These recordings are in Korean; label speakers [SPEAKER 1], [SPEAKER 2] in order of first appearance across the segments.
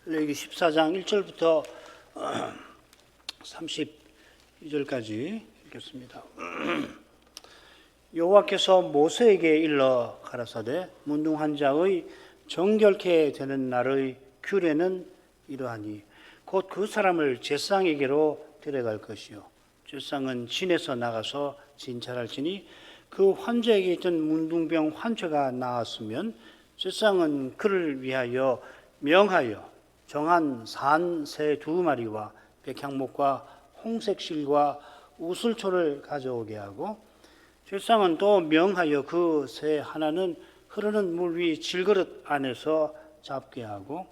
[SPEAKER 1] 레위기 14장 1절부터 32절까지 읽겠습니다. 여호와께서 모세에게 일러 가라사대 문둥한 자의 정결케 되는 날의 규례는 이러하니 곧 그 사람을 제사장에게로 데려갈 것이요 제사장은 진에서 나가서 진찰할지니 그 환자에게 있던 문둥병 환자가 나았으면 제사장은 그를 위하여 명하여 정한 산 새 2마리와 백향목과 홍색실과 우슬초를 가져오게 하고 제사장은 또 명하여 그 새 하나는 흐르는 물 위 질그릇 안에서 잡게 하고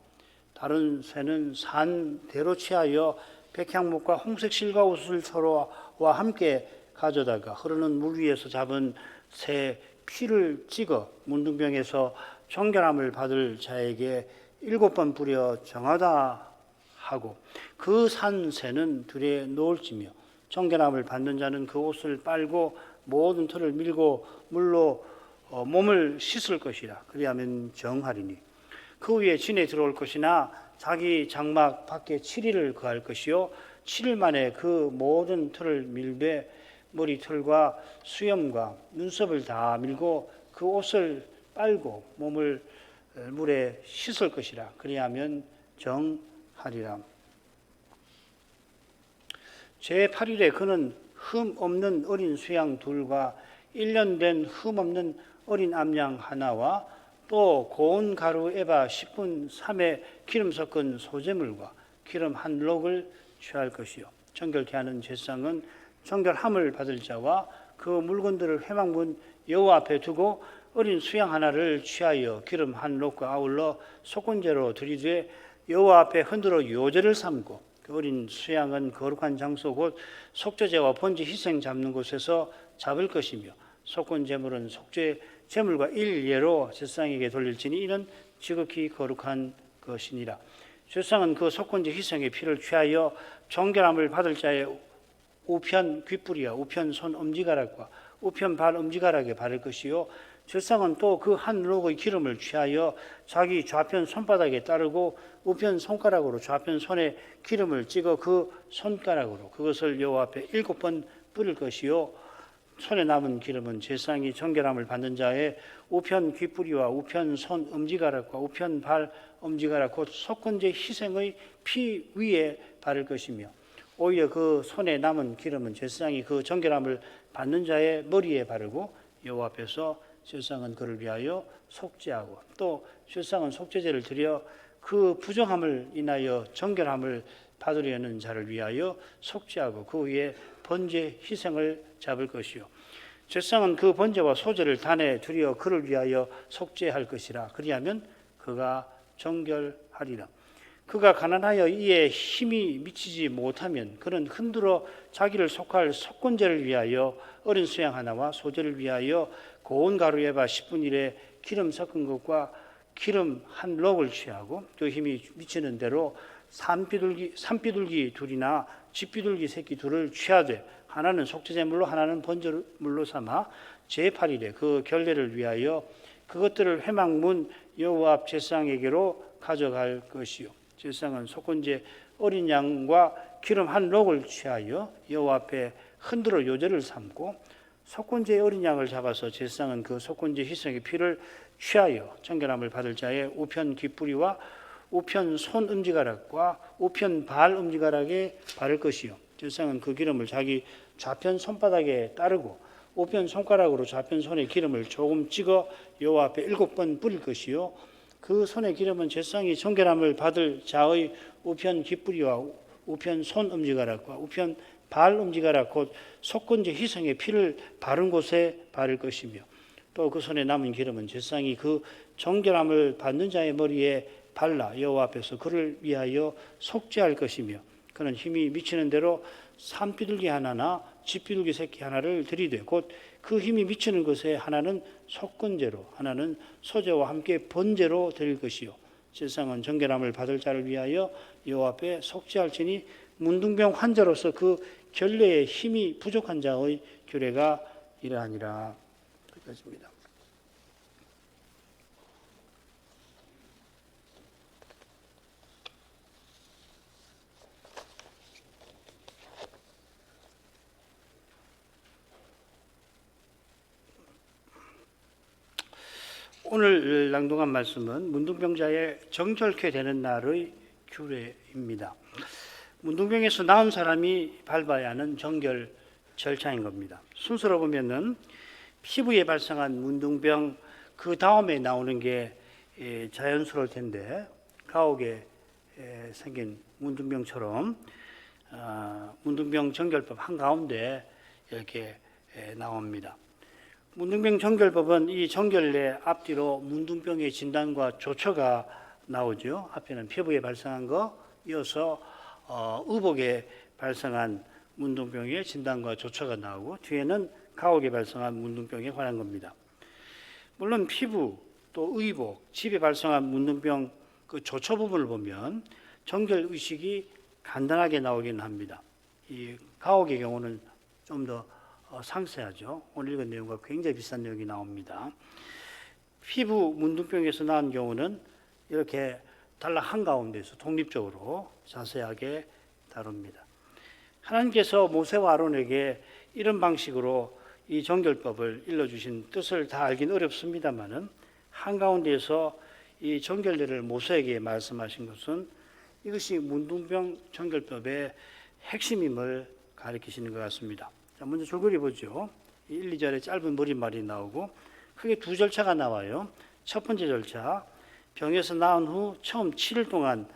[SPEAKER 1] 다른 새는 산대로 취하여 백향목과 홍색실과 우슬초와 함께 가져다가 흐르는 물 위에서 잡은 새 피를 찍어 문둥병에서 정결함을 받을 자에게 7번 뿌려 정하다 하고 그 산 새는 들에 놓을지며 정결함을 받는 자는 그 옷을 빨고 모든 털을 밀고 물로 몸을 씻을 것이라. 그리하면 정하리니 그 위에 진에 들어올 것이나 자기 장막 밖에 7일을 거할 것이요 7일 만에 그 모든 털을 밀되 머리털과 수염과 눈썹을 다 밀고 그 옷을 빨고 몸을 물에 씻을 것이라. 그리하면 정하리라. 제8일에 그는 흠 없는 어린 수양 2과 1년 된 흠 없는 어린 암양 하나와 또 고운 가루 에바 10분 3에 기름 섞은 소재물과 기름 1록을 취할 것이요 정결케 하는 제사장은 정결함을 받을 자와 그 물건들을 회막문 여호와 앞에 두고 어린 수양 하나를 취하여 기름 1록과 아울러 속건제로 드리되 여호와 앞에 흔들어 요제를 삼고 그 어린 수양은 거룩한 장소 곧 속죄제와 번제 희생 잡는 곳에서 잡을 것이며 속건제물은 속죄 제물과 일례로 제사장에게 돌릴지니 이는 지극히 거룩한 것이니라. 제사장은 그 속건제 희생의 피를 취하여 정결함을 받을 자의 우편 귓불이와 우편 손 엄지가락과 우편 발 엄지가락에 바를 것이요 제사장은 또 그 1록의 기름을 취하여 자기 좌편 손바닥에 따르고 우편 손가락으로 좌편 손에 기름을 찍어 그 손가락으로 그것을 여호와 앞에 7번 뿌릴 것이요 손에 남은 기름은 제사장이 정결함을 받는 자의 우편 귓불이와 우편 손 엄지가락과 우편 발 엄지가락 곧 속건제 희생의 피 위에 바를 것이며 오히려 그 손에 남은 기름은 제사장이 그 정결함을 받는 자의 머리에 바르고 여호와 앞에서 제사장은 그를 위하여 속죄하고 또 제사장은 속죄제를 드려 그 부정함을 인하여 정결함을 받으려는 자를 위하여 속죄하고 그 위에 번제 희생을 잡을 것이요 제사장은 그 번제와 소제를 단에 드려 그를 위하여 속죄할 것이라. 그리하면 그가 정결하리라. 그가 가난하여 이에 힘이 미치지 못하면 그는 흔들어 자기를 속할 속건제를 위하여 어린 수양 하나와 소제를 위하여 고운 가루 에바 10분 1에 기름 섞은 것과 기름 1록을 취하고 그 힘이 미치는 대로 산비둘기 2이나 집비둘기 새끼 2를 취하되 하나는 속죄제물로 하나는 번제물로 삼아 제8일에 그 결례를 위하여 그것들을 회막문 여호와 앞 제사장에게로 가져갈 것이요 제사장은 속건제 어린 양과 기름 1록을 취하여 여호와 앞에 흔들어 요제를 삼고 속건제 어린 양을 잡아서 제사장은 그 속건제 희생의 피를 취하여 정결함을 받을 자의 우편 귓불이와 우편 손 엄지가락과 우편 발 엄지가락에 바를 것이요 제사장은 그 기름을 자기 좌편 손바닥에 따르고 우편 손가락으로 좌편 손에 기름을 조금 찍어 여호와 앞에 7번 뿌릴 것이요 그 손의 기름은 제사장이 정결함을 받을 자의 우편 귓불이와 우편 손 엄지가락과 우편 발 엄지가락 곧 속건제 희생의 피를 바른 곳에 바를 것이며 또 그 손에 남은 기름은 제사장이 그 정결함을 받는 자의 머리에 발라 여호와 앞에서 그를 위하여 속죄할 것이며 그는 힘이 미치는 대로 산비둘기 하나나 집비둘기 새끼 하나를 들이되 곧 그 힘이 미치는 것에 하나는 속건제로 하나는 소제와 함께 번제로 드릴 것이요 제사장은 정결함을 받을 자를 위하여 여호와 앞에 속죄할지니 문둥병 환자로서 그 결례의 힘이 부족한 자의 규례가 이러하니라. 여기까지입니다. 오늘 낭독한 말씀은 문둥병자의 정결케 되는 날의 규례입니다. 문둥병에서 나은 사람이 밟아야 하는 정결 절차인 겁니다. 순서로 보면은 피부에 발생한 문둥병 그 다음에 나오는 게 자연스러울 텐데 가옥에 생긴 문둥병처럼 문둥병 정결법 한가운데 이렇게 나옵니다. 문둥병 정결법은 이 정결례 앞뒤로 문둥병의 진단과 조처가 나오죠. 앞에는 피부에 발생한 거, 이어서 의복에 발생한 문둥병의 진단과 조처가 나오고 뒤에는 가옥에 발생한 문둥병에 관한 겁니다. 물론 피부 또 의복, 집에 발생한 문둥병 그 조처 부분을 보면 정결 의식이 간단하게 나오긴 합니다. 이 가옥의 경우는 좀 더 상세하죠. 오늘 읽은 내용과 굉장히 비슷한 내용이 나옵니다. 피부 문둥병에서 나온 경우는 이렇게 단락 한가운데서 독립적으로 자세하게 다룹니다. 하나님께서 모세와 아론에게 이런 방식으로 이 정결법을 일러주신 뜻을 다 알긴 어렵습니다만은 한가운데에서 이 정결례를 모세에게 말씀하신 것은 이것이 문둥병 정결법의 핵심임을 가리키시는 것 같습니다. 자, 먼저 줄거리 보죠. 1, 2절에 짧은 머릿말이 나오고 크게 두 절차가 나와요. 첫 번째 절차, 병에서 나은 후 처음 7일 동안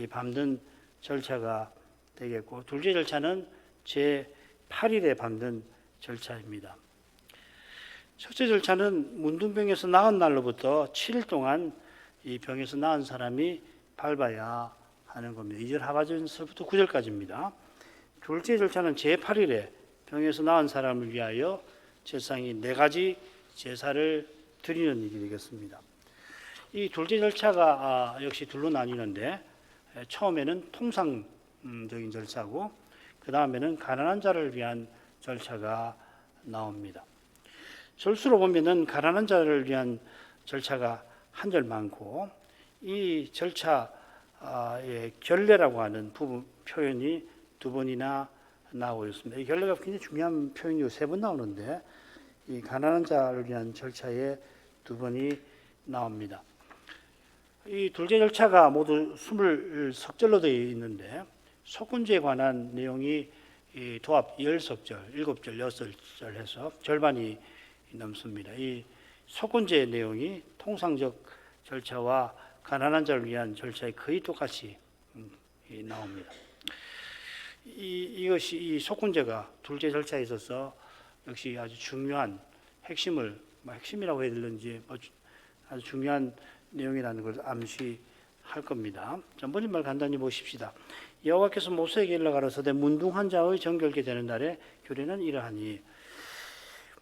[SPEAKER 1] 밟는 절차가 되겠고 둘째 절차는 제 8일에 밟는 절차입니다. 첫째 절차는 문둥병에서 나은 날로부터 7일 동안 이 병에서 나은 사람이 밟아야 하는 겁니다. 2절 하반절부터 9절까지입니다. 둘째 절차는 제 8일에 병에서 나은 사람을 위하여 제사장이 4가지 제사를 드리는 일이 되겠습니다. 이 둘째 절차가 역시 둘로 나뉘는데 처음에는 통상적인 절차고 그 다음에는 가난한 자를 위한 절차가 나옵니다. 절수로 보면은 가난한 자를 위한 절차가 한 절 많고 이 절차의 결례라고 하는 부분 표현이 2번이나 나오고 있습니다. 이 결례가 굉장히 중요한 표현이고 3번 나오는데 이 가난한 자를 위한 절차에 2번이 나옵니다. 이 둘째 절차가 모두 20석절로 되어 있는데 속건제에 관한 내용이 도합 10석절, 7절, 6절 해서 절반이 넘습니다. 이 속건제의 내용이 통상적 절차와 가난한 자를 위한 절차에 거의 똑같이 나옵니다. 이것이 이 속건제가 둘째 절차에 있어서 역시 아주 중요한 핵심이라고 해야 되는지 아주 중요한 내용이라는 걸 암시할 겁니다. 머릿말 간단히 보십시다. 여호와께서 모세에게 일러 가라사대 문둥한 자의 정결케 되는 날에 규례는 이러하니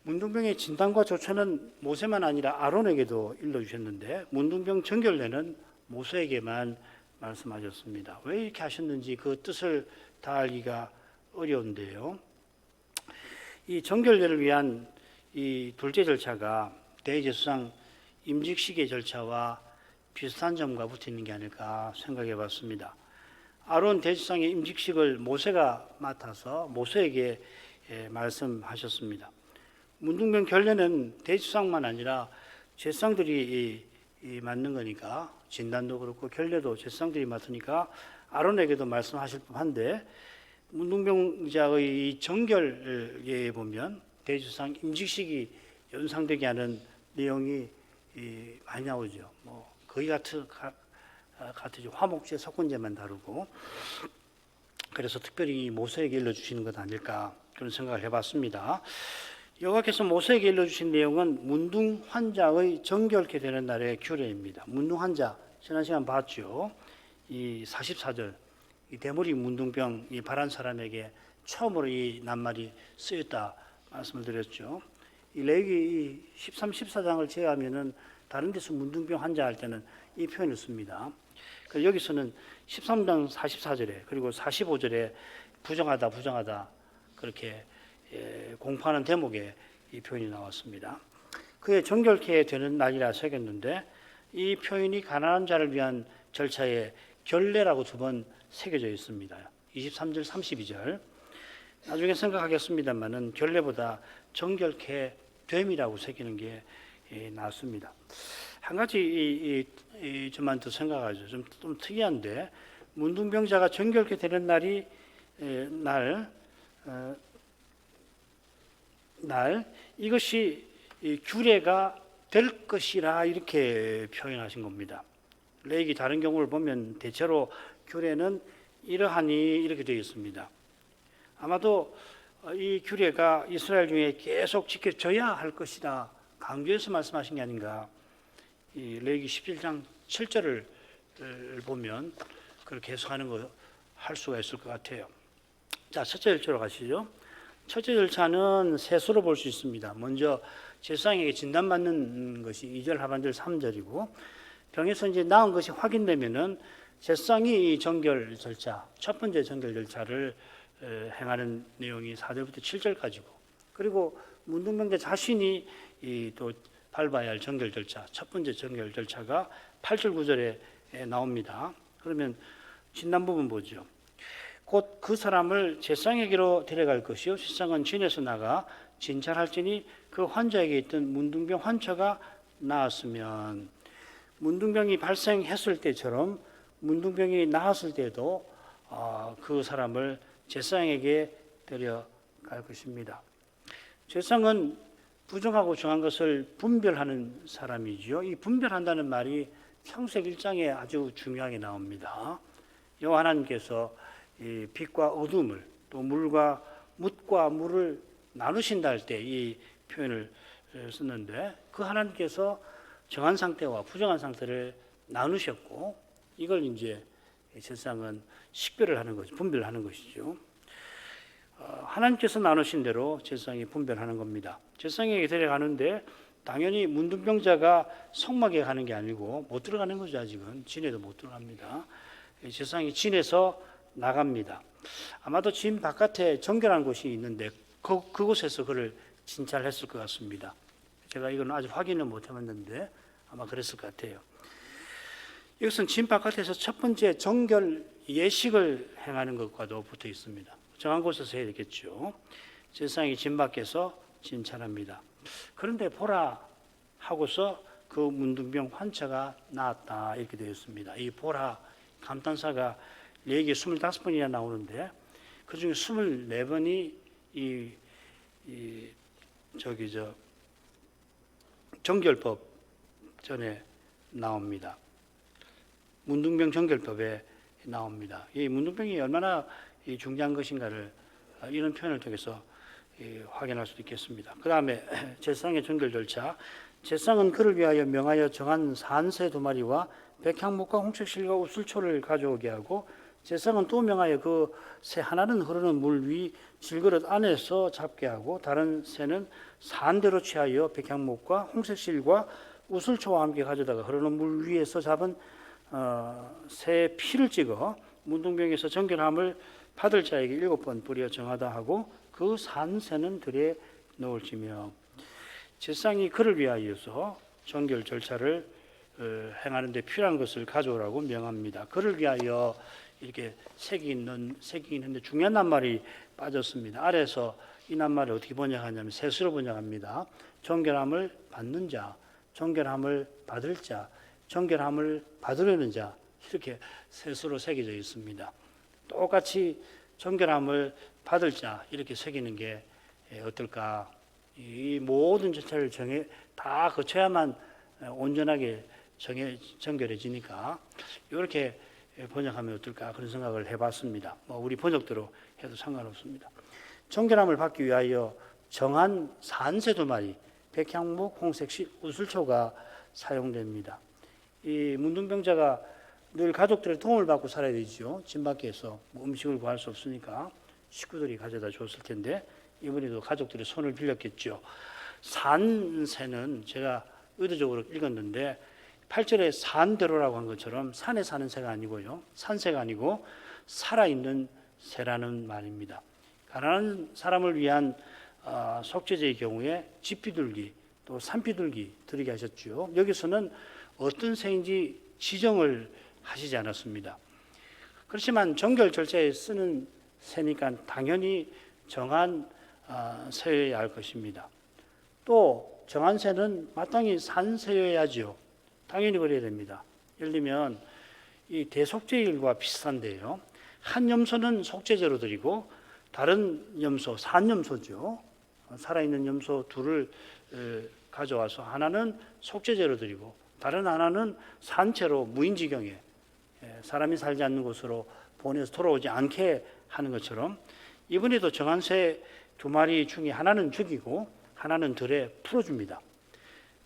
[SPEAKER 1] 문둥병의 진단과 조처는 모세만 아니라 아론에게도 일러주셨는데 문둥병 정결례는 모세에게만 말씀하셨습니다. 왜 이렇게 하셨는지 그 뜻을 다 알기가 어려운데요. 이 정결례를 위한 이 둘째 절차가 대제사장 임직식의 절차와 비슷한 점과 붙어 있는 게 아닐까 생각해 봤습니다. 아론 대제사장의 임직식을 모세가 맡아서 모세에게 말씀하셨습니다. 문둥병 결례는 대제사장만 아니라 제사장들이 맡는 거니까 진단도 그렇고 결례도 제사장들이 맡으니까 아론에게도 말씀하실 법한데 문둥병자의 정결에 보면 대제사장 임직식이 연상되게 하는 내용이 많이 나오죠. 거의 같으죠. 화목제, 석훈제만 다루고 그래서 특별히 모세에게 일러주시는 것 아닐까 그런 생각을 해봤습니다. 여호와께서 모세에게 일러주신 내용은 문둥 환자의 정결케 되는 날의 규례입니다. 문둥 환자 지난 시간 봤죠. 이 44절 이 대머리 문둥병 이 바란 사람에게 처음으로 이 낱말이 쓰였다 말씀을 드렸죠. 이 레위기 13, 14장을 제외하면은 다른 데서 문둥병 환자 할 때는 이 표현을 씁니다. 그래서 여기서는 13장 44절에 그리고 45절에 부정하다 그렇게 공포하는 대목에 이 표현이 나왔습니다. 그의 정결케 되는 날이라 새겼는데 이 표현이 가난한 자를 위한 절차에 결례라고 2번 새겨져 있습니다. 23절, 32절. 나중에 생각하겠습니다만은 결례보다 정결케 됨이라고 새기는 게 낫습니다. 한 가지 저만 더 생각하죠. 좀 특이한데 문둥병자가 정결케 되는 날이 날 이것이 규례가 될 것이라 이렇게 표현하신 겁니다. 레위기 다른 경우를 보면 대체로 규례는 이러하니 이렇게 되어 있습니다. 아마도 이 규례가 이스라엘 중에 계속 지켜져야 할 것이다 강조해서 말씀하신 게 아닌가. 이 레위기 17장 7절을 보면 그렇게 해석하는 거 할 수가 있을 것 같아요. 자, 첫째 절차로 가시죠. 첫째 절차는 셋으로 볼 수 있습니다. 먼저 제사장에게 진단받는 것이 2절 하반절 3절이고 병에서 이제 나은 것이 확인되면은 제사장이 이 정결 절차, 첫 번째 정결 절차를 행하는 내용이 4절부터 7절까지고, 그리고 문둥병자 자신이 또 밟아야 할 정결 절차, 첫 번째 정결 절차가 8절 9절에 나옵니다. 그러면 진단 부분 보죠. 곧 그 사람을 제사장에게로 데려갈 것이요 제사장은 진에서 나가 진찰할지니 그 환자에게 있던 문둥병 환처가 나았으면, 문둥병이 발생했을 때처럼 문둥병이 나았을 때도 그 사람을 제사장에게 데려갈 것입니다. 제사장은 부정하고 정한 것을 분별하는 사람이지요. 이 분별한다는 말이 창세기 1장에 아주 중요하게 나옵니다. 여호와 하나님께서 이 빛과 어둠을 또 물과 물을 나누신다 할 때 이 표현을 썼는데, 그 하나님께서 정한 상태와 부정한 상태를 나누셨고, 이걸 이제 제사장은 식별을 하는 거죠. 분별을 하는 것이죠. 하나님께서 나누신 대로 제사장이 분별하는 겁니다. 제사장에게 데려가는데 당연히 문둥병자가 성막에 가는 게 아니고 못 들어가는 거죠. 아직은 진에도 못 들어갑니다. 제사장이 진에서 나갑니다. 아마도 진 바깥에 정결한 곳이 있는데 그곳에서 그를 진찰했을 것 같습니다. 제가 이건 아직 확인을 못 해봤는데 아마 그랬을 것 같아요. 이것은 진 바깥에서 첫 번째 정결 예식을 행하는 것과도 붙어 있습니다. 정한 곳에서 해야 되겠죠. 제사장이 진 밖에서 진찰합니다. 그런데 보라 하고서 그 문둥병 환자가 나았다 이렇게 되어 있습니다. 이 보라 감탄사가 레위기 25번이나 나오는데 그중에 24번이 정결법 전에 나옵니다. 문둥병 정결법에 나옵니다. 이 문둥병이 얼마나 중요한 것인가를 이런 표현을 통해서 확인할 수 있겠습니다. 그 다음에 제사장의 정결 절차. 제사장은 그를 위하여 명하여 정한 산새 2마리와 백향목과 홍색실과 우슬초를 가져오게 하고, 제사장은 또 명하여 그 새 하나는 흐르는 물 위 질그릇 안에서 잡게 하고, 다른 새는 산대로 취하여 백향목과 홍색실과 우슬초와 함께 가져다가 흐르는 물 위에서 잡은 새 피를 찍어 문둥병에서 정결함을 받을 자에게 7번 뿌려 정하다 하고, 그 산새는 들에 넣을지며. 제사장이 그를 위하여서 정결 절차를 행하는 데 필요한 것을 가져오라고 명합니다. 그를 위하여 이렇게 색이 있는데 중요한 낱말이 빠졌습니다. 아래에서 이 낱말을 어떻게 번역하냐면 셋으로 번역합니다. 정결함을 받는 자, 정결함을 받을 자, 정결함을 받으려는 자, 이렇게 셋으로 새겨져 있습니다. 똑같이 정결함을 받을 자 이렇게 새기는 게 어떨까? 이 모든 절차를 다 거쳐야만 온전하게 정결해지니까 이렇게 번역하면 어떨까 그런 생각을 해봤습니다. 우리 번역대로 해도 상관없습니다. 정결함을 받기 위하여 정한 산새 2마리, 백향목, 홍색실, 우슬초가 사용됩니다. 이 문둥병자가 늘 가족들의 도움을 받고 살아야 되죠. 진 밖에서 음식을 구할 수 없으니까 식구들이 가져다 줬을 텐데 이번에도 가족들의 손을 빌렸겠죠. 산새는 제가 의도적으로 읽었는데 8절에 산대로라고 한 것처럼 산에 사는 새가 아니고요, 산새가 아니고 살아있는 새라는 말입니다. 가난한 사람을 위한 속죄제의 경우에 집비둘기 또 산비둘기 드리게 하셨죠. 여기서는 어떤 새인지 지정을 하시지 않았습니다. 그렇지만 정결 절차에 쓰는 새니까 당연히 정한 새여야 할 것입니다. 또 정한 새는 마땅히 산새여야죠. 당연히 그래야 됩니다. 예를 들면 이 대속죄일과 비슷한데요. 한 염소는 속죄제로 드리고 다른 염소, 산염소죠. 살아있는 염소 둘을 가져와서 하나는 속죄제로 드리고 다른 하나는 산채로 무인지경에 사람이 살지 않는 곳으로 보내서 돌아오지 않게 하는 것처럼 이번에도 정한 새 2마리 중에 하나는 죽이고 하나는 들에 풀어줍니다.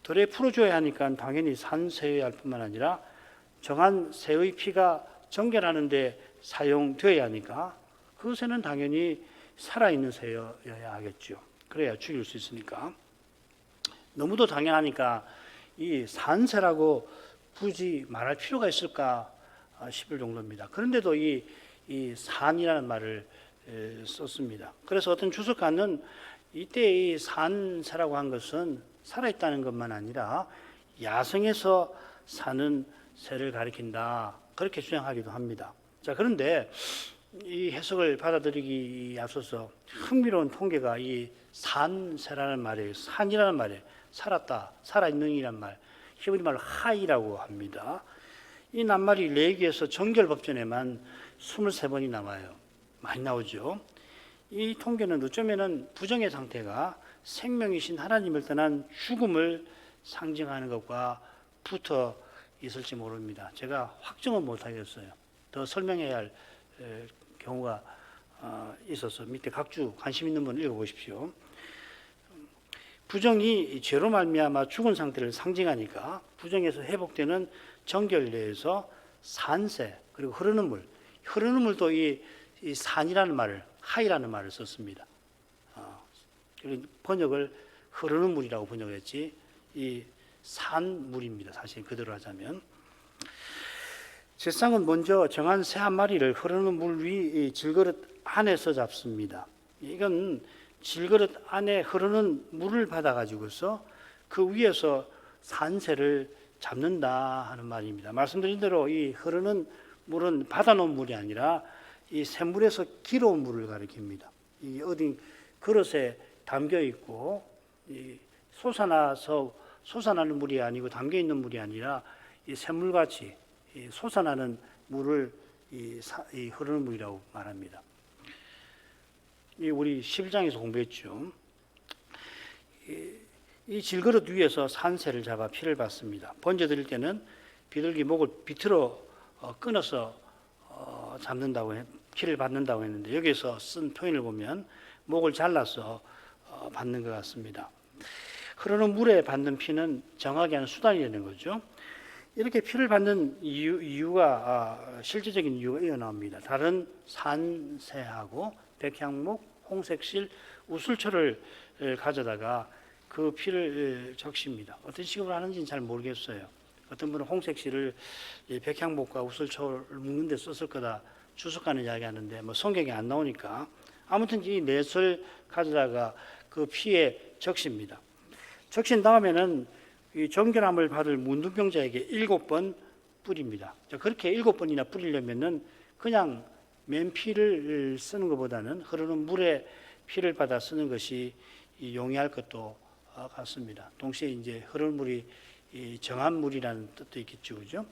[SPEAKER 1] 들에 풀어줘야 하니까 당연히 산새여야 할 뿐만 아니라 정한 새의 피가 정결하는 데 사용되어야 하니까 그 새는 당연히 살아있는 새여야 하겠죠. 그래야 죽일 수 있으니까. 너무도 당연하니까 이 산새라고 굳이 말할 필요가 있을까 싶을 정도입니다. 그런데도 이 산이라는 말을 썼습니다. 그래서 어떤 주석가는 이때 이 산새라고 한 것은 살아있다는 것만 아니라 야생에서 사는 새를 가리킨다. 그렇게 주장하기도 합니다. 자, 그런데 이 해석을 받아들이기 앞서서 흥미로운 통계가 이 산새라는 말이에요. 산이라는 말이에요. 살았다, 살아있는이란 말. 히브리 말로 하이라고 합니다. 이 낱말이 레위기에서 정결법전에만 23번이 나와요. 많이 나오죠. 이 통계는 어쩌면은 부정의 상태가 생명이신 하나님을 떠난 죽음을 상징하는 것과 붙어 있을지 모릅니다. 제가 확정은 못하겠어요. 더 설명해야 할 경우가 있어서 밑에 각주 관심 있는 분 읽어보십시오. 부정이 죄로 말미암아 죽은 상태를 상징하니까 부정에서 회복되는 정결 내에서 산새 그리고 흐르는 물도 이 산이라는 말을 하이라는 말을 썼습니다. 번역을 흐르는 물이라고 번역했지 이 산물입니다. 사실 그대로 하자면 제상은 먼저 정한 새 한 마리를 흐르는 물 위 질그릇 안에서 잡습니다. 이건 질그릇 안에 흐르는 물을 받아가지고서 그 위에서 산새를 잡는다 하는 말입니다. 말씀드린 대로 이 흐르는 물은 받아놓은 물이 아니라 이 샘물에서 길어온 물을 가리킵니다. 이 어디 그릇에 담겨 있고 이 솟아나는 물이 아니고 담겨 있는 물이 아니라 이 샘물같이 이 솟아나는 물을 이 흐르는 물이라고 말합니다. 이 우리 11장에서 공부했죠. 이 질그릇 위에서 산새를 잡아 피를 받습니다. 번제 드릴 때는 비둘기 목을 비틀어 끊어서 잡는다고 피를 받는다고 했는데 여기서 쓴 표현을 보면 목을 잘라서 받는 것 같습니다. 흐르는 물에 받는 피는 정하게 하는 수단이 되는 거죠. 이렇게 피를 받는 이유가 실제적인 이유가 이어나옵니다. 다른 산새하고 백향목, 홍색실, 우슬초를 가져다가 그 피를 적십니다. 어떤 식으로 하는지는 잘 모르겠어요. 어떤 분은 홍색실을 백향목과 우슬초를 묶는 데 썼을 거다 주석가는 이야기하는데 뭐 성경에 안 나오니까 아무튼 이 넷을 가져다가 그 피에 적십니다. 적신 다음에는 이 정결함을 받을 문둥병자에게 7번 뿌립니다. 그렇게 7번이나 뿌리려면은 그냥 맨피를 쓰는 것보다는 흐르는 물에 피를 받아 쓰는 것이 용이할 것도 같습니다. 동시에 이제 흐르는 물이 정한 물이라는 뜻도 있겠죠, 그죠?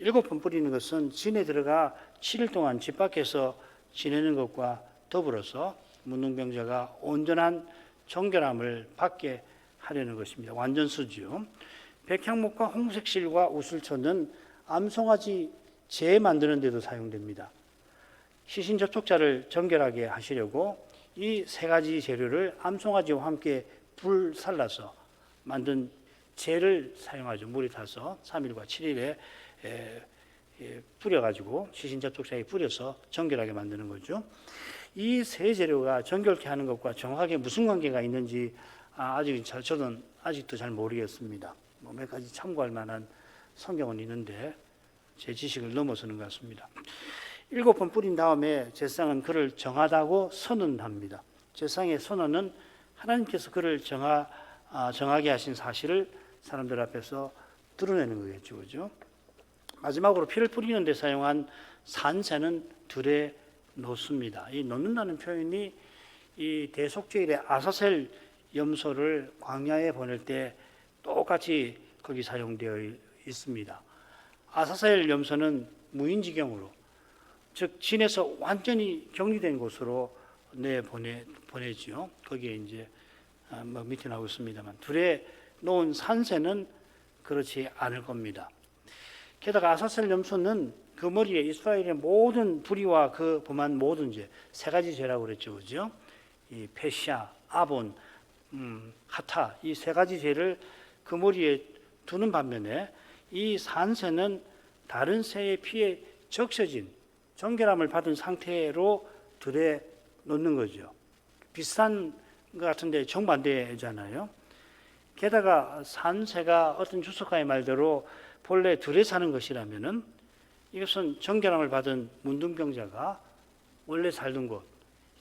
[SPEAKER 1] 7번 뿌리는 것은 진에 들어가 7일 동안 집 밖에서 지내는 것과 더불어서 문둥병자가 온전한 정결함을 받게 하려는 것입니다. 완전수지요. 백향목과 홍색실과 우슬초는 암송아지 재 만드는 데도 사용됩니다. 시신 접촉자를 정결하게 하시려고 이 3가지 재료를 암송아지와 함께 불살라서 만든 재를 사용하죠. 물에 타서 3일과 7일에 뿌려가지고 시신 접촉자에 뿌려서 정결하게 만드는 거죠. 이 3재료가 정결케 하는 것과 정확하게 무슨 관계가 있는지 저는 아직도 잘 모르겠습니다. 몇 가지 참고할 만한 성경은 있는데 제 지식을 넘어서는 것 같습니다. 7번 뿌린 다음에 제사장은 그를 정하다고 선언합니다. 제사장의 선언은 하나님께서 그를 정하게 하신 사실을 사람들 앞에서 드러내는 거겠죠, 그죠? 마지막으로 피를 뿌리는 데 사용한 산새는 들에 놓습니다. 이 놓는다는 표현이 이 대속죄일의 아사셀 염소를 광야에 보낼 때 똑같이 거기 사용되어 있습니다. 아사셀 염소는 무인지경으로, 즉 진에서 완전히 격리된 곳으로 보내지요. 거기에 이제 밑에 나오고 있습니다만 둘에 놓은 산새는 그렇지 않을 겁니다. 게다가 아사셀 염소는 그 머리에 이스라엘의 모든 불의와 그 범한 모든 죄, 세 가지 죄라고 그랬죠, 그죠? 이 페시아, 아본, 하타, 이 세 가지 죄를 그 머리에 두는 반면에 이 산새는 다른 새의 피에 적셔진 정결함을 받은 상태로 들에 놓는 거죠. 비슷한 것 같은데 정반대잖아요. 게다가 산새가 어떤 주석가의 말대로 본래 들에 사는 것이라면은 이것은 정결함을 받은 문둥병자가 원래 살던 곳,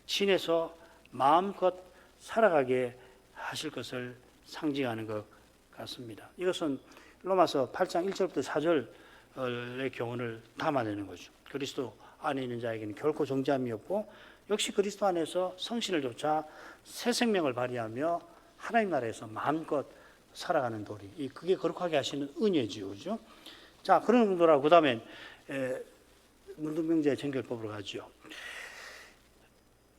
[SPEAKER 1] 진에서 마음껏 살아가게 하실 것을 상징하는 것 같습니다. 이것은 로마서 8장 1절부터 4절의 교훈을 담아내는 거죠. 그리스도 안에 있는 자에게는 결코 정죄함이 없고 역시 그리스도 안에서 성신을 좇아 새 생명을 발휘하며 하나님 나라에서 마음껏 살아가는 도리. 그게 거룩하게 하시는 은혜지요, 그죠? 자, 그런 정도라고 그 다음에 문둥병자의 정결법으로 가죠.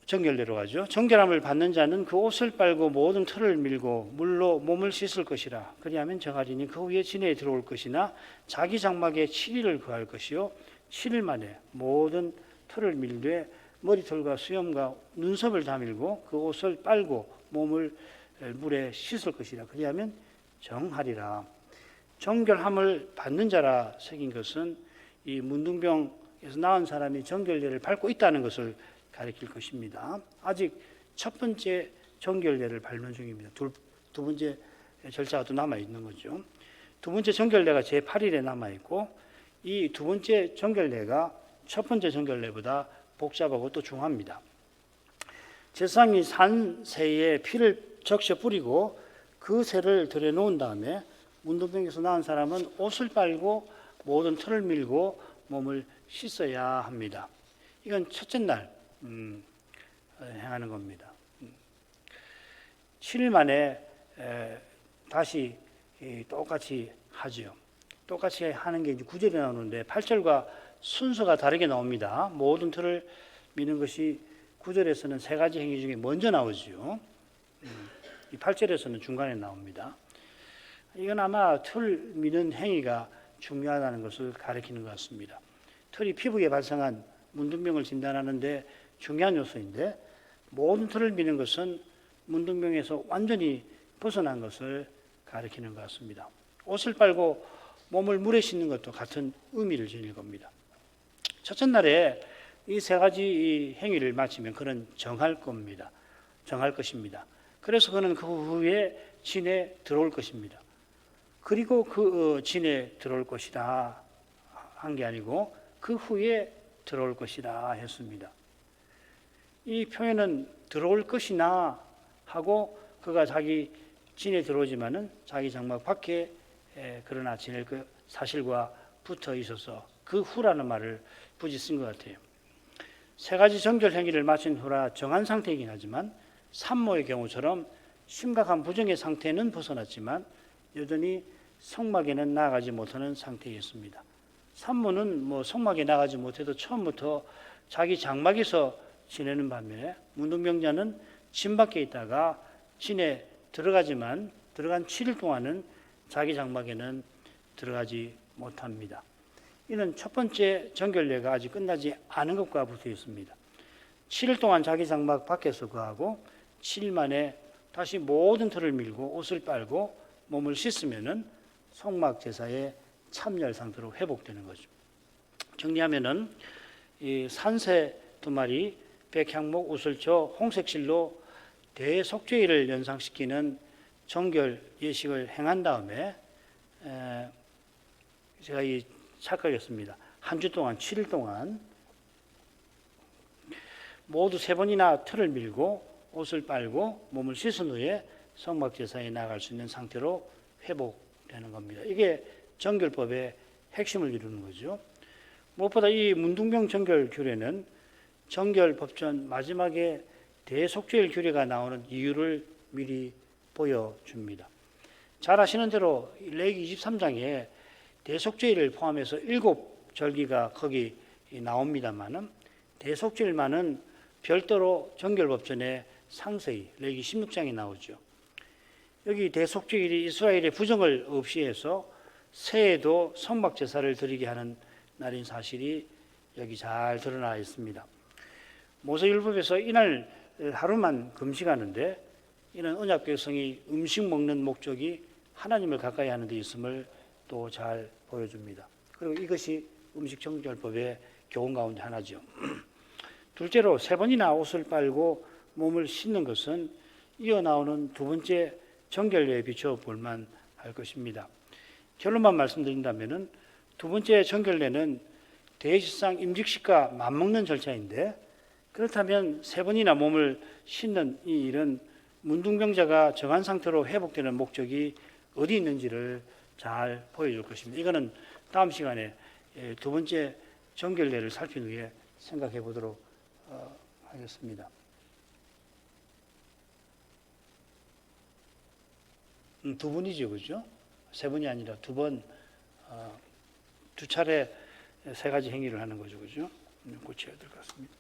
[SPEAKER 1] 정결대로 가죠. 정결함을 받는 자는 그 옷을 빨고 모든 털을 밀고 물로 몸을 씻을 것이라. 그리하면 정하리니 그 후에 진해에 들어올 것이나 자기 장막에 7일을 거할 것이요 7일 만에 모든 털을 밀되 머리털과 수염과 눈썹을 다 밀고 그 옷을 빨고 몸을 물에 씻을 것이라. 그리하면 정하리라. 정결함을 받는 자라 새긴 것은 이 문둥병에서 나은 사람이 정결례를 밟고 있다는 것을 가리킬 것입니다. 아직 첫 번째 정결례를 밟는 중입니다. 두 번째 절차가 또 남아있는 거죠. 두 번째 정결례가 제8일에 남아있고 이 두 번째 정결례가 첫 번째 정결례보다 복잡하고 또 중합니다. 제사장이 산 새에 피를 적셔 뿌리고 그 새를 들여 놓은 다음에 문둥병에서 나은 사람은 옷을 빨고 모든 털을 밀고 몸을 씻어야 합니다. 이건 첫째 날 행하는 겁니다. 7일 만에 다시 똑같이 하죠. 똑같이 하는 게 이제 9절에 나오는데 8절과 순서가 다르게 나옵니다. 모든 털을 미는 것이 9절에서는 세 가지 행위 중에 먼저 나오죠. 이 8절에서는 중간에 나옵니다. 이건 아마 털 미는 행위가 중요하다는 것을 가리키는 것 같습니다. 털이 피부에 발생한 문둥병을 진단하는데 중요한 요소인데 모든 털을 미는 것은 문둥병에서 완전히 벗어난 것을 가리키는 것 같습니다. 옷을 빨고 몸을 물에 씻는 것도 같은 의미를 지닐 겁니다. 첫째 날에 이 세 가지 행위를 마치면 그는 정할 것입니다. 그래서 그는 그 후에 진에 들어올 것입니다. 그리고 그 진에 들어올 것이다 한 게 아니고 그 후에 들어올 것이다 했습니다. 이 표현은 들어올 것이나 하고 그가 자기 진에 들어오지만은 자기 장막 밖에 그러나 지낼 그 사실과 붙어 있어서 그 후라는 말을 굳이 쓴 것 같아요. 세 가지 정결 행위를 마친 후라 정한 상태이긴 하지만 산모의 경우처럼 심각한 부정의 상태는 벗어났지만 여전히 성막에는 나아가지 못하는 상태였습니다. 산모는 성막에 나가지 못해도 처음부터 자기 장막에서 지내는 반면에 문둥병자는 진 밖에 있다가 진에 들어간 7일 동안은 자기 장막에는 들어가지 못합니다. 이는 첫 번째 정결례가 아직 끝나지 않은 것과 붙어 있습니다. 7일 동안 자기 장막 밖에서 거하고 7일 만에 다시 모든 털을 밀고 옷을 빨고 몸을 씻으면은 성막 제사에 참여할 상태로 회복되는 거죠. 정리하면은 이 산새 2마리, 백향목, 우슬초, 홍색실로 대속죄일을 연상시키는 정결 예식을 행한 다음에 제가 착각했습니다. 한 주 동안 7일 동안 모두 3번이나 털을 밀고 옷을 빨고 몸을 씻은 후에 성막 제사에 나갈 수 있는 상태로 회복되는 겁니다. 이게 정결법의 핵심을 이루는 거죠. 무엇보다 이 문둥병 정결 규례는 정결법전 마지막에 대속죄일 규례가 나오는 이유를 미리 보여줍니다. 잘 아시는 대로 레위기 23장에 대속죄일을 포함해서 7절기가 거기 나옵니다만은 대속죄일만은 별도로 정결법전에 상세히 레위기 16장에 나오죠. 여기 대속죄일이 이스라엘의 부정을 없이 해서 새해도 성막제사를 드리게 하는 날인 사실이 여기 잘 드러나 있습니다. 모세율법에서 이날 하루만 금식하는데 이는 언약 백성이 음식 먹는 목적이 하나님을 가까이 하는 데 있음을 또 잘 보여줍니다. 그리고 이것이 음식 정결법의 교훈 가운데 하나죠. 둘째로 3번이나 옷을 빨고 몸을 씻는 것은 이어 나오는 두 번째 정결례에 비춰 볼만 할 것입니다. 결론만 말씀드린다면은 두 번째 정결례는 대제사장 임직식과 맞먹는 절차인데, 그렇다면 3번이나 몸을 씻는 이 일은 문둥병자가 정한 상태로 회복되는 목적이 어디 있는지를 잘 보여줄 것입니다. 이거는 다음 시간에 두 번째 정결례를 살피기 위해 생각해 보도록 하겠습니다. 두 번이죠, 그죠? 3번이 아니라 두 번, 두 차례 3가지 행위를 하는 거죠, 그죠? 고쳐야 될 것 같습니다.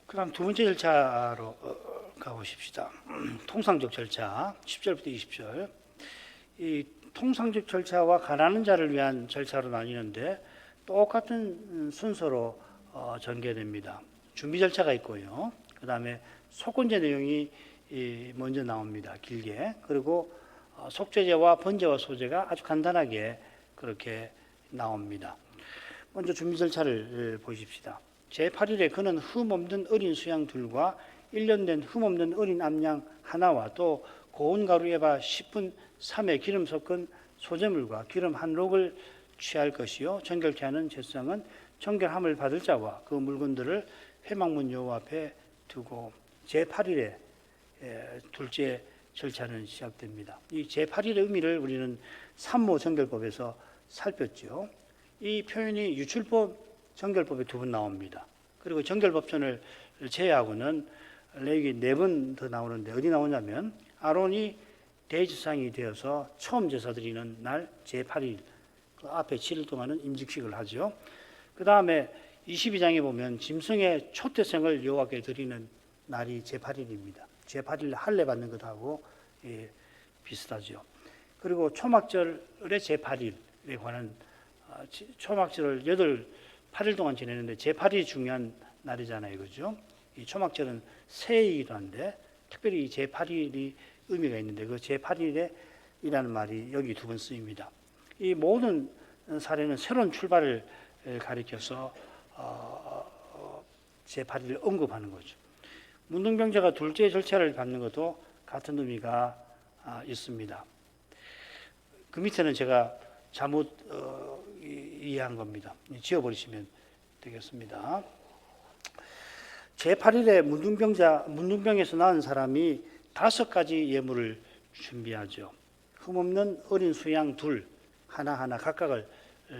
[SPEAKER 1] 그다음 두 번째 절차로 가보십시다. 통상적 절차, 10절부터 20절. 이 통상적 절차와 가난한 자를 위한 절차로 나뉘는데 똑같은 순서로 전개됩니다. 준비 절차가 있고요. 그 다음에 속건제 내용이 먼저 나옵니다. 길게. 그리고 속죄제와 번제와 소제가 아주 간단하게 그렇게 나옵니다. 먼저 준비 절차를 보십시다. 제8일에 그는 흠없는 어린 수양 둘과 1년 된 흠없는 어린 암양 하나와 또 고운 가루 에바 10분 3에 기름 섞은 소제물과 기름 한 록을 취할 것이요, 정결케 하는 제사장은 정결함을 받을 자와 그 물건들을 회막문 여호와 앞에 두고 제8일에 둘째 절차는 시작됩니다. 이 제8일의 의미를 우리는 산모 정결법에서 살폈죠. 이 표현이 유출법 정결법에 2번 나옵니다. 그리고 정결법전을 제외하고는 레위기 4번 더 나오는데 어디 나오냐면 아론이 대제사장이 되어서 처음 제사 드리는 날 제8일, 그 앞에 7일 동안은 임직식을 하죠. 그 다음에 22장에 보면 짐승의 초태생을 여호와께 드리는 날이 제8일입니다. 제8일 할례 받는 것하고 비슷하죠. 그리고 초막절의 제8일에 관한 초막절을 8일 동안 지내는데 제8일이 중요한 날이잖아요, 그죠? 이 초막절은 새해이기도 한데 특별히 이 제8일이 의미가 있는데 그 제8일에 이라는 말이 여기 2번 쓰입니다. 이 모든 사례는 새로운 출발을 가리켜서 제8일을 언급하는 거죠. 문둥병자가 둘째 절차를 받는 것도 같은 의미가 있습니다. 그 밑에는 제가 잘못 이해한 겁니다. 지워버리시면 되겠습니다. 제8일에 문둥병에서 낳은 사람이 5가지 예물을 준비하죠. 흠없는 어린 수양 둘, 하나하나 각각을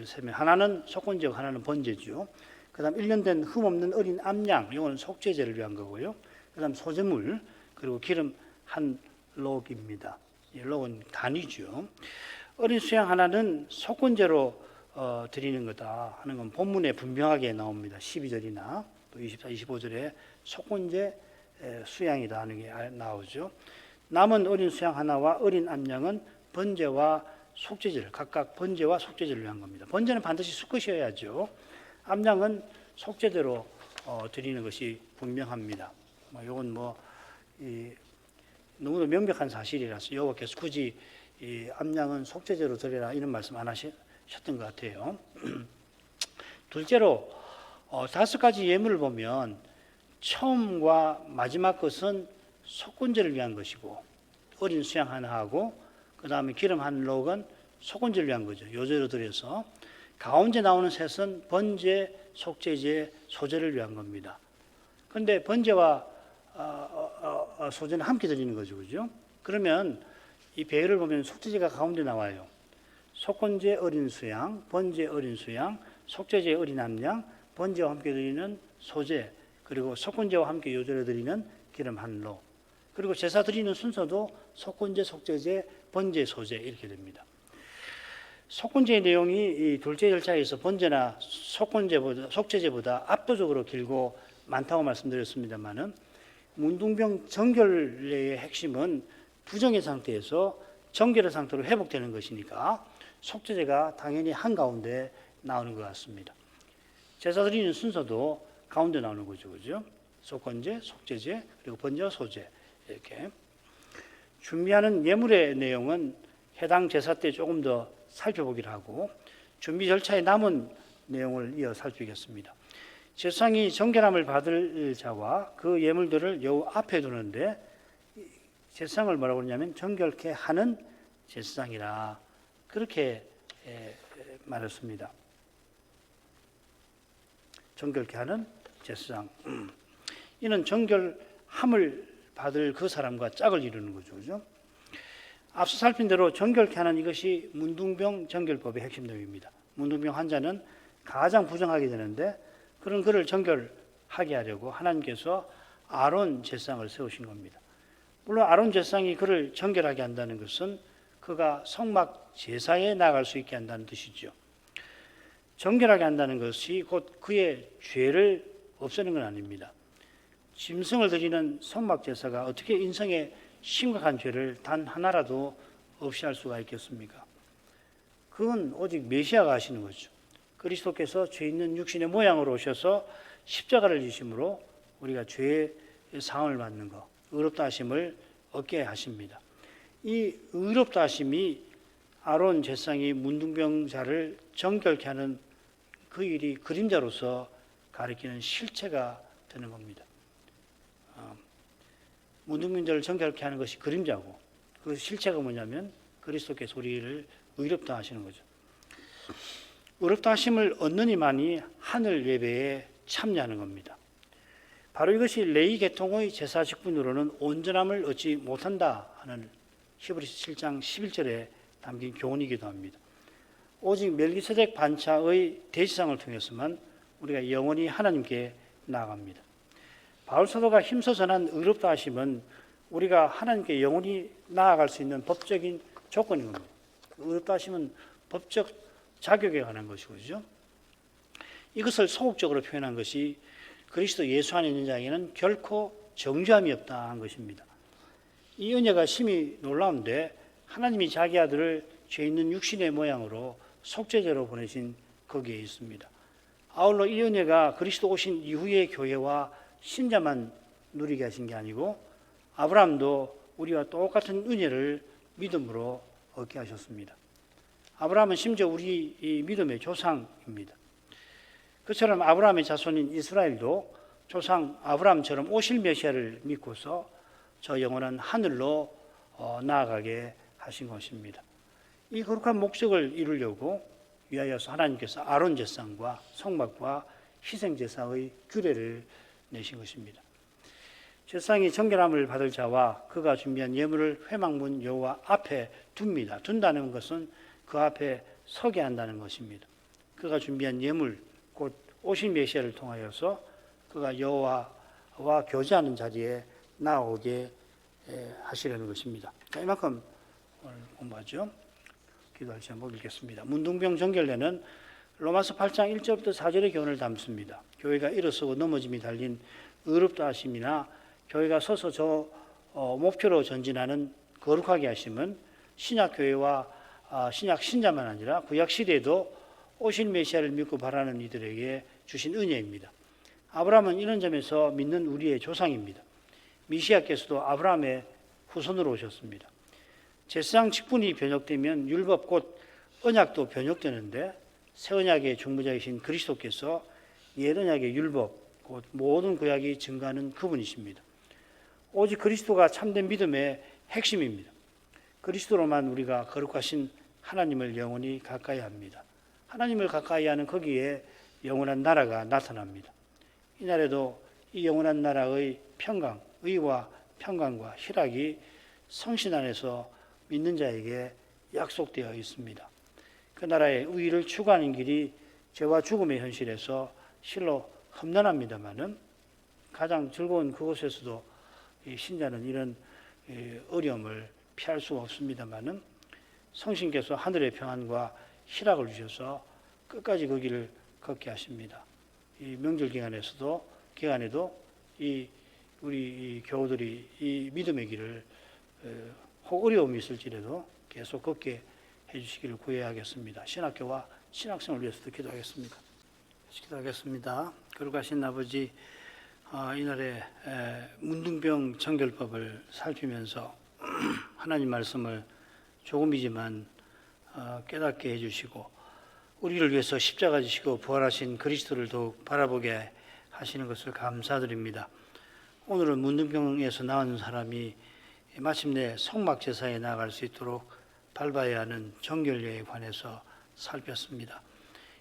[SPEAKER 1] 세면 하나는 속건제고 하나는 번제죠. 그 다음 1년 된 흠없는 어린 암양, 이거는 속죄제를 위한 거고요. 그 다음 소제물, 그리고 기름 한 록입니다. 이 록은 단위죠. 어린 수양 하나는 속건제로 드리는 거다 하는 건 본문에 분명하게 나옵니다. 12절이나 또 24, 25절에 속건제 수양이다 하는 게 나오죠. 남은 어린 수양 하나와 어린 암양은 번제와 속죄제를, 각각 번제와 속죄제를 위한 겁니다. 번제는 반드시 수컷이어야죠. 암양은 속죄대로 드리는 것이 분명합니다. 이건 너무도 명백한 사실이라서 여호와께서 굳이 이 암양은 속죄제로 드려라 이런 말씀 안 하셨던 것 같아요. 둘째로 5가지 예물을 보면 처음과 마지막 것은 속건제를 위한 것이고 어린 수양 하나 하고 그 다음에 기름 한 록은 속건제를 위한 거죠. 요제로 드려서 가운데 나오는 셋은 번제, 속죄제, 소제를 위한 겁니다. 그런데 번제와 소제는 함께 드리는 거죠, 그죠? 그러면 이 배열을 보면 속죄제가 가운데 나와요. 속건제 어린 수양, 번제 어린 수양, 속죄제 어린 암양, 번제와 함께 드리는 소제, 그리고 속건제와 함께 요제로 드리는 기름 한 로. 그리고 제사 드리는 순서도 속건제, 속죄제, 번제, 소제 이렇게 됩니다. 속건제의 내용이 이 둘째 절차에서 번제나 속죄제보다 압도적으로 길고 많다고 말씀드렸습니다만은 문둥병 정결례의 핵심은 부정의 상태에서 정결의 상태로 회복되는 것이니까 속죄제가 당연히 한가운데 나오는 것 같습니다. 제사 드리는 순서도 가운데 나오는 거죠. 그죠? 속건제, 속죄제, 그리고 번제와 소제 이렇게 준비하는 예물의 내용은 해당 제사 때 조금 더 살펴보기로 하고 준비 절차에 남은 내용을 이어 살피겠습니다. 제사장이 정결함을 받을 자와 그 예물들을 여호 앞에 두는데 제사장을 뭐라고 그러냐면 정결케 하는 제사장이라 그렇게 말했습니다. 정결케 하는 제사장. 이는 정결함을 받을 그 사람과 짝을 이루는 거죠. 그죠? 앞서 살핀 대로 정결케 하는 이것이 문둥병 정결법의 핵심 내용입니다. 문둥병 환자는 가장 부정하게 되는데 그런 그를 정결하게 하려고 하나님께서 아론 제사장을 세우신 겁니다. 물론 아론 제사장이 그를 정결하게 한다는 것은 그가 성막 제사에 나아갈 수 있게 한다는 뜻이죠. 정결하게 한다는 것이 곧 그의 죄를 없애는 건 아닙니다. 짐승을 드리는 성막 제사가 어떻게 인성에 심각한 죄를 단 하나라도 없이 할 수가 있겠습니까? 그건 오직 메시아가 하시는 거죠. 그리스도께서 죄 있는 육신의 모양으로 오셔서 십자가를 지심으로 우리가 죄의 사함을 받는 것, 의롭다 하심을 얻게 하십니다. 이 의롭다 하심이 아론 제사장이 문둥병자를 정결케 하는 그 일이 그림자로서 가리키는 실체가 되는 겁니다. 문둥병자를 정결케 하는 것이 그림자고 그 실체가 뭐냐면 그리스도께서 우리를 의롭다 하시는 거죠. 의롭다 하심을 얻는 이만이 하늘 예배에 참여하는 겁니다. 바로 이것이 레위 계통의 제사 직분으로는 온전함을 얻지 못한다 하는 히브리서 7장 11절에 담긴 교훈이기도 합니다. 오직 멜기세덱 반차의 대제사장을 통해서만 우리가 영원히 하나님께 나아갑니다. 바울 사도가 힘써 전한 의롭다 하심은 우리가 하나님께 영원히 나아갈 수 있는 법적인 조건인 겁니다. 의롭다 하심은 법적 자격에 관한 것이고, 그죠? 이것을 소극적으로 표현한 것이 그리스도 예수 안에 있는 자에게는 결코 정죄함이 없다 한 것입니다. 이 은혜가 심히 놀라운데 하나님이 자기 아들을 죄 있는 육신의 모양으로 속죄제로 보내신 거기에 있습니다. 아울러 이 은혜가 그리스도 오신 이후의 교회와 신자만 누리게 하신 게 아니고 아브라함도 우리와 똑같은 은혜를 믿음으로 얻게 하셨습니다. 아브라함은 심지어 우리 이 믿음의 조상입니다. 그처럼 아브라함의 자손인 이스라엘도 조상 아브라함처럼 오실 메시아를 믿고서 저 영원한 하늘로 나아가게 하신 것입니다. 이 거룩한 목적을 이루려고 위하여서 하나님께서 아론 제사장과 성막과 희생 제사의 규례를 내신 것입니다. 제사장이 정결함을 받을 자와 그가 준비한 예물을 회막문 여호와 앞에 둡니다. 둔다는 것은 그 앞에 서게 한다는 것입니다. 그가 준비한 예물 곧 오신 메시아를 통하여서 그가 여호와와 교제하는 자리에 나오게 하시려는 것입니다. 이만큼 오늘 공부하죠. 기도할 제목 읽겠습니다. 문둥병 정결례는 로마서 8장 1절부터 4절의 교훈을 담습니다. 교회가 일어서고 넘어짐이 달린 의롭다 하심이나 교회가 서서 저 목표로 전진하는 거룩하게 하심은 신약 교회와 신약 신자만 아니라 구약 시대에도 오실 메시아를 믿고 바라는 이들에게 주신 은혜입니다. 아브라함은 이런 점에서 믿는 우리의 조상입니다. 미시아께서도 아브라함의 후손으로 오셨습니다. 제사장 직분이 변혁되면 율법 곧 언약도 변혁되는데 새 언약의 중보자이신 그리스도께서 옛 언약의 율법 곧 모든 구약이 증거하는 그분이십니다. 오직 그리스도가 참된 믿음의 핵심입니다. 그리스도로만 우리가 거룩하신 하나님을 영원히 가까이 합니다. 하나님을 가까이 하는 거기에 영원한 나라가 나타납니다. 이 날에도 이 영원한 나라의 평강, 의와 평강과 희락이 성신 안에서 믿는 자에게 약속되어 있습니다. 그 나라의 의를 추구하는 길이 죄와 죽음의 현실에서 실로 험난합니다마는 가장 즐거운 그곳에서도 이 신자는 이런 어려움을 피할 수가 없습니다만은 성신께서 하늘의 평안과 희락을 주셔서 끝까지 그 길을 걷게 하십니다. 이 명절 기간에도 우리 교우들이 이 믿음의 길을 혹 어려움이 있을지라도 계속 걷게 해주시기를 구해야겠습니다. 신학교와 신학생을 위해서도 기도하겠습니다. 기도하겠습니다. 거룩하신 아버지, 이날에 문둥병 정결법을 살피면서 하나님 말씀을 조금이지만 깨닫게 해주시고 우리를 위해서 십자가 지시고 부활하신 그리스도를 더욱 바라보게 하시는 것을 감사드립니다. 오늘은 문둥병에서 나온 사람이 마침내 성막제사에 나아갈 수 있도록 밟아야 하는 정결례에 관해서 살폈습니다.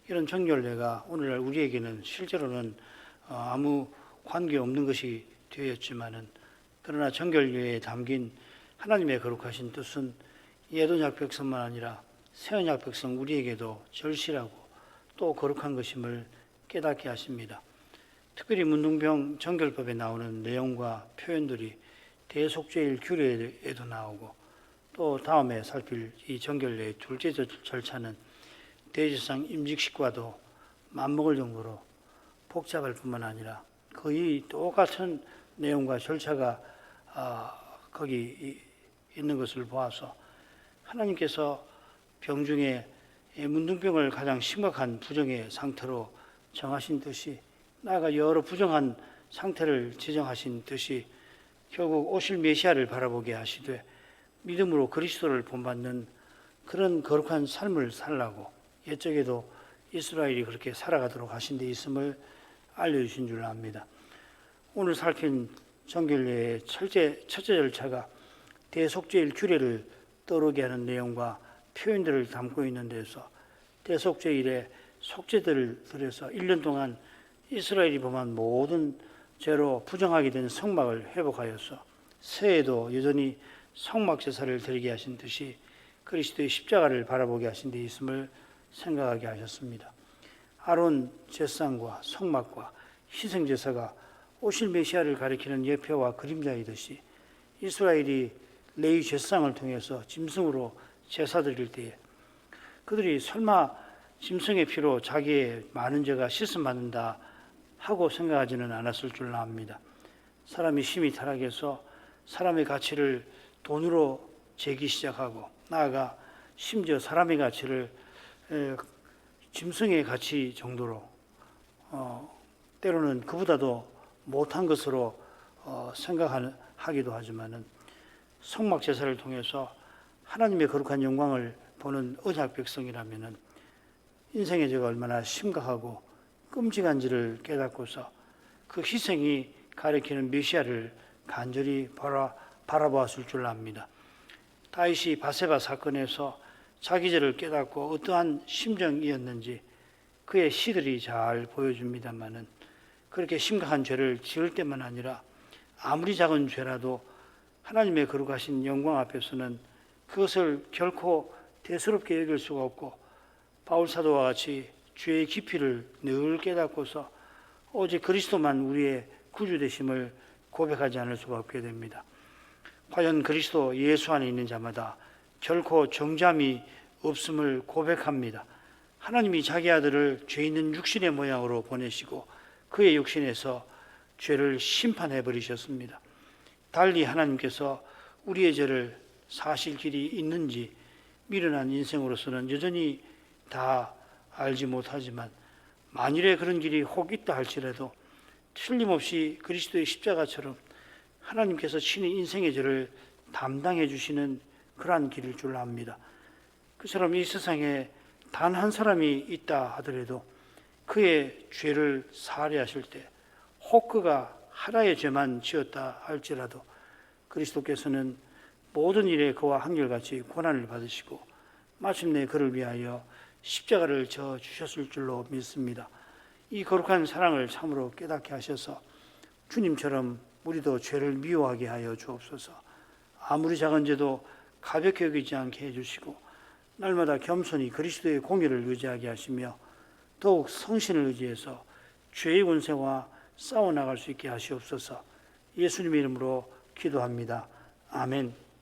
[SPEAKER 1] 이런 정결례가 오늘날 우리에게는 실제로는 아무 관계없는 것이 되었지만은 그러나 정결례에 담긴 하나님의 거룩하신 뜻은 옛언약 백성만 아니라 새언약 백성 우리에게도 절실하고 또 거룩한 것임을 깨닫게 하십니다. 특별히 문둥병 정결법에 나오는 내용과 표현들이 대속죄일 규례에도 나오고 또 다음에 살필 이 정결례의 둘째 절차는 대제사장 임직식과도 맞먹을 정도로 복잡할 뿐만 아니라 거의 똑같은 내용과 절차가 거기 있는 것을 보아서 하나님께서 병중에 문둥병을 가장 심각한 부정의 상태로 정하신 듯이 나아가 여러 부정한 상태를 지정하신 듯이 결국 오실 메시아를 바라보게 하시되 믿음으로 그리스도를 본받는 그런 거룩한 삶을 살라고 옛적에도 이스라엘이 그렇게 살아가도록 하신 데 있음을 알려주신 줄 압니다. 오늘 살핀 정결례의 첫째 절차가 대속죄일 규례를 떠오르게 하는 내용과 표현들을 담고 있는 데서 대속죄일에 속죄들을 들여서 1년 동안 이스라엘이 범한 모든 죄로 부정하게 된 성막을 회복하여서 새해에도 여전히 성막 제사를 드리게 하신 듯이 그리스도의 십자가를 바라보게 하신 데 있음을 생각하게 하셨습니다. 아론 제사장과 성막과 희생 제사가 오실 메시아를 가리키는 예표와 그림자이듯이 이스라엘이 레위 제사장을 통해서 짐승으로 제사 드릴 때에 그들이 설마 짐승의 피로 자기의 많은 죄가 씻음 받는다 하고 생각하지는 않았을 줄 압니다. 사람이 심히 타락해서 사람의 가치를 돈으로 재기 시작하고 나아가 심지어 사람의 가치를 짐승의 가치 정도로 때로는 그보다도 못한 것으로 생각하기도 하지만은 성막 제사를 통해서 하나님의 거룩한 영광을 보는 언약 백성이라면은 인생의 죄가 얼마나 심각하고 끔찍한지를 깨닫고서 그 희생이 가리키는 메시아를 간절히 바라보았을 줄 압니다. 다윗이 바세바 사건에서 자기 죄를 깨닫고 어떠한 심정이었는지 그의 시들이 잘 보여줍니다만은 그렇게 심각한 죄를 지을 때만 아니라 아무리 작은 죄라도 하나님의 거룩하신 영광 앞에서는 그것을 결코 대수롭게 여길 수가 없고 바울 사도와 같이 죄의 깊이를 늘 깨닫고서 오직 그리스도만 우리의 구주 되심을 고백하지 않을 수가 없게 됩니다. 과연 그리스도 예수 안에 있는 자마다 결코 정죄함이 없음을 고백합니다. 하나님이 자기 아들을 죄 있는 육신의 모양으로 보내시고 그의 육신에서 죄를 심판해 버리셨습니다. 달리 하나님께서 우리의 죄를 사실 길이 있는지 미련한 인생으로서는 여전히 다 알지 못하지만 만일에 그런 길이 혹 있다 할지라도 틀림없이 그리스도의 십자가처럼 하나님께서 친히 인생의 죄를 담당해 주시는 그러한 길일 줄 압니다. 그처럼 이 세상에 단 한 사람이 있다 하더라도 그의 죄를 사하려하실 때 혹 그가 하나의 죄만 지었다 할지라도 그리스도께서는 모든 일에 그와 한결같이 고난을 받으시고 마침내 그를 위하여 십자가를 져 주셨을 줄로 믿습니다. 이 거룩한 사랑을 참으로 깨닫게 하셔서 주님처럼 우리도 죄를 미워하게 하여 주옵소서. 아무리 작은 죄도 가볍게 여기지 않게 해주시고 날마다 겸손히 그리스도의 공의를 의지하게 하시며 더욱 성신을 의지해서 죄의 권세와 싸워나갈 수 있게 하시옵소서. 예수님의 이름으로 기도합니다. 아멘.